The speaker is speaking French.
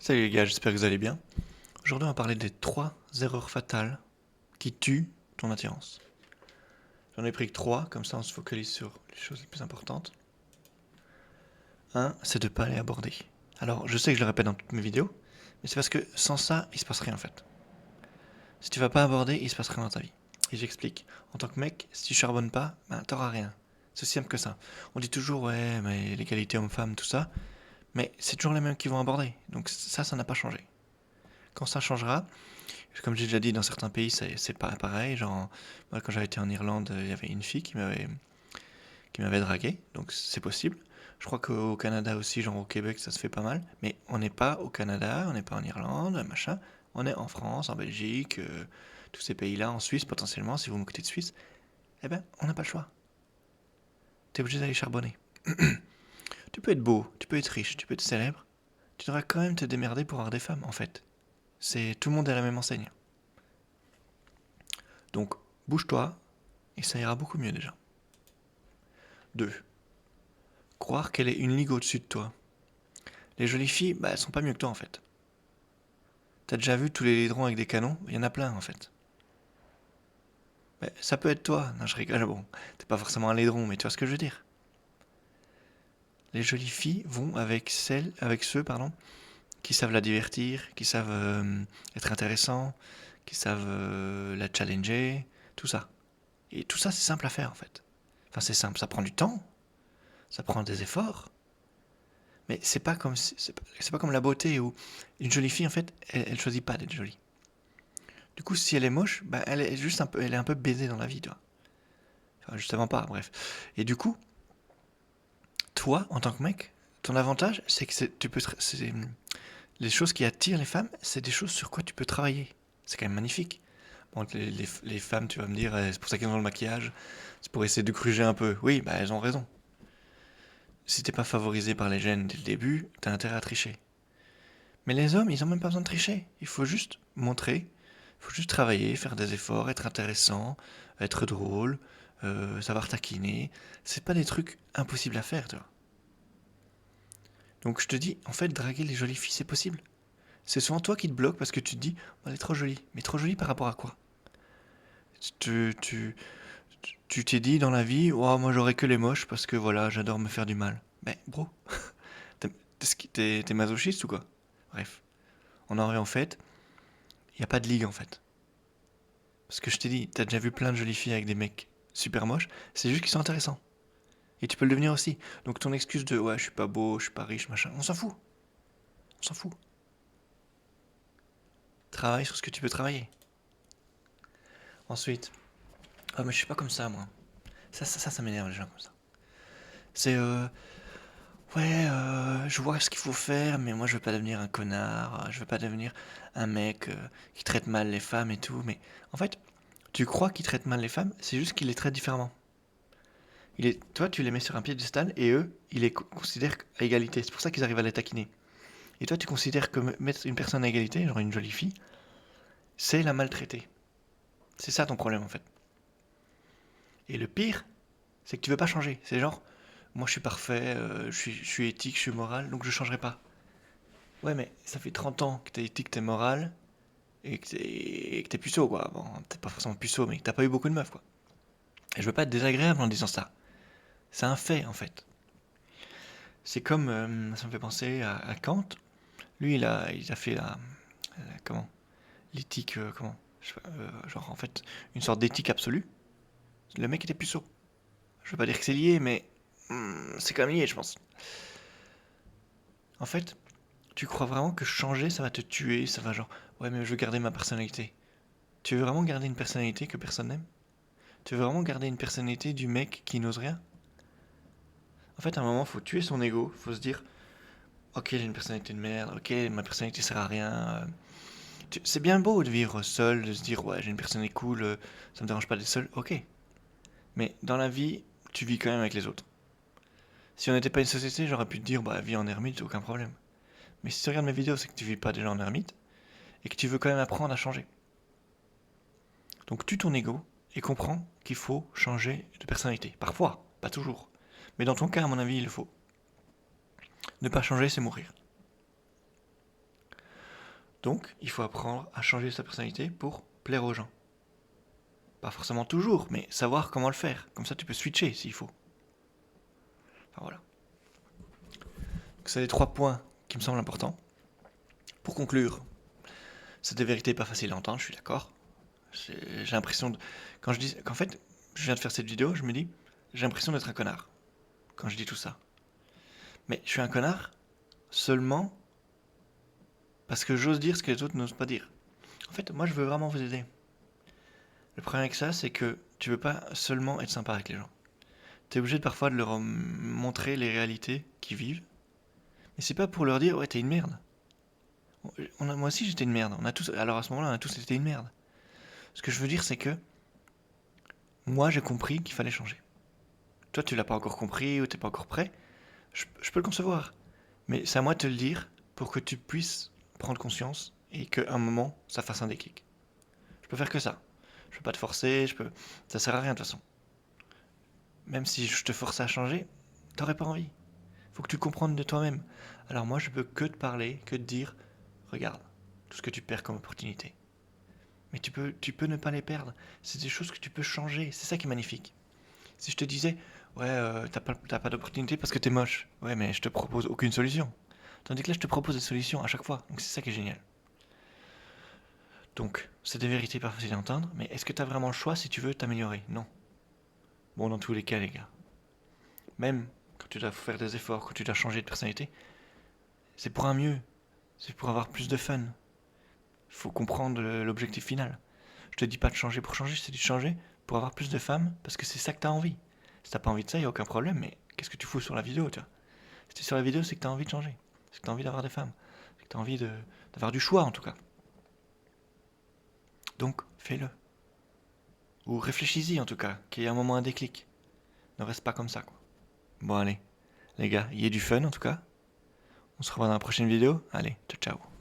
Salut les gars, j'espère que vous allez bien. Aujourd'hui, on va parler des 3 erreurs fatales qui tuent ton attirance. J'en ai pris que 3, comme ça on se focalise sur les choses les plus importantes. Un, c'est de pas aller aborder. Alors, je sais que je le répète dans toutes mes vidéos, mais c'est parce que sans ça, il se passe rien en fait. Si tu vas pas aborder, il se passe rien dans ta vie. Et j'explique. En tant que mec, si tu charbonnes pas, ben t'auras rien. C'est aussi simple que ça. On dit toujours, ouais, mais l'égalité homme-femme, tout ça, mais c'est toujours les mêmes qui vont aborder. Donc ça n'a pas changé. Quand ça changera, comme j'ai déjà dit, dans certains pays, c'est pas pareil. Genre, moi, quand j'avais été en Irlande, il y avait une fille qui m'avait dragué, donc c'est possible. Je crois qu'au Canada aussi, genre au Québec, ça se fait pas mal. Mais on n'est pas au Canada, on n'est pas en Irlande, machin. On est en France, en Belgique, tous ces pays-là, en Suisse potentiellement, si vous m'écoutez de Suisse. Eh ben, on n'a pas le choix. T'es obligé d'aller charbonner. Tu peux être beau, tu peux être riche, tu peux être célèbre. Tu devras quand même te démerder pour avoir des femmes, en fait. C'est tout le monde est à la même enseigne. Donc, bouge-toi, et ça ira beaucoup mieux déjà. 2. Croire qu'elle est une ligue au-dessus de toi. Les jolies filles, bah elles sont pas mieux que toi en fait. T'as déjà vu tous les laidrons avec des canons? Il y en a plein en fait. Bah, ça peut être toi. Non, je rigole, bon. T'es pas forcément un laidron, mais tu vois ce que je veux dire. Les jolies filles vont avec ceux, qui savent la divertir, qui savent être intéressants, qui savent la challenger, tout ça. Et tout ça, c'est simple à faire en fait. Enfin, c'est simple, ça prend du temps, ça prend des efforts, mais c'est pas comme la beauté où une jolie fille en fait, elle choisit pas d'être jolie. Du coup, si elle est moche, bah elle est juste elle est un peu baisée dans la vie, tu vois. Enfin, justement pas, bref. Et du coup, toi, en tant que mec, ton avantage, c'est que les choses qui attirent les femmes, c'est des choses sur quoi tu peux travailler. C'est quand même magnifique. Bon, les femmes, tu vas me dire, c'est pour ça qu'elles ont le maquillage, c'est pour essayer de gruger un peu. Oui, bah elles ont raison. Si t'es pas favorisé par les gènes dès le début, t'as intérêt à tricher. Mais les hommes, ils ont même pas besoin de tricher. Il faut juste montrer, il faut juste travailler, faire des efforts, être intéressant, être drôle, savoir taquiner. C'est pas des trucs impossibles à faire, tu vois. Donc je te dis, en fait, draguer les jolies filles, c'est possible. C'est souvent toi qui te bloques parce que tu te dis, oh, elle est trop jolie. Mais trop jolie par rapport à quoi? Tu, tu, tu t'es dit dans la vie, oh, moi j'aurais que les moches parce que voilà, j'adore me faire du mal. Mais bro, t'es masochiste ou quoi? Bref, on en revient en fait, il n'y a pas de ligue en fait. Parce que je t'ai dit, t'as déjà vu plein de jolies filles avec des mecs super moches, c'est juste qu'ils sont intéressants. Et tu peux le devenir aussi. Donc ton excuse de ouais, je suis pas beau, je suis pas riche, machin, on s'en fout. On s'en fout. Travaille sur ce que tu peux travailler. Ensuite, ah mais je suis pas comme ça moi. Ça m'énerve les gens comme ça. C'est ouais, je vois ce qu'il faut faire, mais moi je veux pas devenir un connard, je veux pas devenir un mec qui traite mal les femmes et tout. Mais en fait, tu crois qu'il traite mal les femmes, c'est juste qu'il les traite différemment. Toi, tu les mets sur un piédestal et eux, ils les considèrent à égalité. C'est pour ça qu'ils arrivent à les taquiner. Et toi, tu considères que mettre une personne à égalité, genre une jolie fille, c'est la maltraiter. C'est ça ton problème en fait. Et le pire, c'est que tu veux pas changer. C'est genre, moi je suis parfait, je suis éthique, je suis moral, donc je changerai pas. Ouais, mais ça fait 30 ans que t'es éthique, t'es moral, et que t'es puceau quoi. Bon, t'es pas forcément puceau, mais que t'as pas eu beaucoup de meufs quoi. Et je veux pas être désagréable en disant ça. C'est un fait en fait. C'est comme, ça me fait penser à Kant. Lui, il a fait comment? L'éthique, comment? Je sais pas, genre en fait, une sorte d'éthique absolue. Le mec était puceau. Je veux pas dire que c'est lié, mais c'est quand même lié, je pense. En fait, tu crois vraiment que changer, ça va te tuer, ça va genre, ouais, mais je veux garder ma personnalité. Tu veux vraiment garder une personnalité que personne n'aime? Tu veux vraiment garder une personnalité du mec qui n'ose rien? En fait, à un moment, faut tuer son ego, faut se dire, ok, j'ai une personnalité de merde, ok, ma personnalité sert à rien. C'est bien beau de vivre seul, de se dire, ouais, j'ai une personnalité cool, ça me dérange pas d'être seul, ok. Mais dans la vie, tu vis quand même avec les autres. Si on n'était pas une société, j'aurais pu te dire, bah, vis en ermite, aucun problème. Mais si tu regardes mes vidéos, c'est que tu vis pas déjà en ermite, et que tu veux quand même apprendre à changer. Donc tue ton ego, et comprends qu'il faut changer de personnalité. Parfois, pas toujours. Mais dans ton cas, à mon avis, il faut. Ne pas changer, c'est mourir. Donc, il faut apprendre à changer sa personnalité pour plaire aux gens. Pas forcément toujours, mais savoir comment le faire. Comme ça, tu peux switcher s'il faut. Enfin, voilà. Donc, c'est les 3 points qui me semblent importants. Pour conclure, c'est des vérités pas faciles à entendre, je suis d'accord. J'ai l'impression de... Quand je dis... Qu'en fait, je viens de faire cette vidéo, je me dis, j'ai l'impression d'être un connard. Quand je dis tout ça. Mais je suis un connard seulement parce que j'ose dire ce que les autres n'osent pas dire. En fait, moi, je veux vraiment vous aider. Le problème avec ça, c'est que tu veux pas seulement être sympa avec les gens. T'es obligé parfois de leur montrer les réalités qu'ils vivent. Mais c'est pas pour leur dire, ouais, t'es une merde. Moi aussi, j'étais une merde. On a tous, alors à ce moment-là, on a tous été une merde. Ce que je veux dire, c'est que moi, j'ai compris qu'il fallait changer. Toi, tu l'as pas encore compris ou t'es pas encore prêt. Je peux le concevoir. Mais c'est à moi de te le dire pour que tu puisses prendre conscience et qu'à un moment, ça fasse un déclic. Je peux faire que ça. Je peux pas te forcer, ça sert à rien de toute façon. Même si je te forçais à changer, t'aurais pas envie. Faut que tu comprennes de toi-même. Alors moi, je peux que te parler, que te dire, regarde, tout ce que tu perds comme opportunité. Mais tu peux ne pas les perdre. C'est des choses que tu peux changer. C'est ça qui est magnifique. Si je te disais, ouais, t'as pas d'opportunité parce que t'es moche. Ouais, mais je te propose aucune solution. Tandis que là, je te propose des solutions à chaque fois. Donc c'est ça qui est génial. Donc, c'est des vérités pas faciles à entendre, mais est-ce que t'as vraiment le choix si tu veux t'améliorer? Non. Bon, dans tous les cas, les gars. Même quand tu dois faire des efforts, quand tu dois changer de personnalité, c'est pour un mieux. C'est pour avoir plus de fun. Faut comprendre l'objectif final. Je te dis pas de changer pour changer, je te dis de changer pour avoir plus de femmes, parce que c'est ça que t'as envie. Si t'as pas envie de ça, y a aucun problème, mais qu'est-ce que tu fous sur la vidéo, tu vois? Si t'es sur la vidéo, c'est que t'as envie de changer. C'est que t'as envie d'avoir des femmes. C'est que t'as envie d'avoir du choix, en tout cas. Donc, fais-le. Ou réfléchis-y, en tout cas, qu'il y ait un moment un déclic. Ne reste pas comme ça, quoi. Bon, allez. Les gars, y ait du fun, en tout cas. On se revoit dans la prochaine vidéo. Allez, ciao, ciao.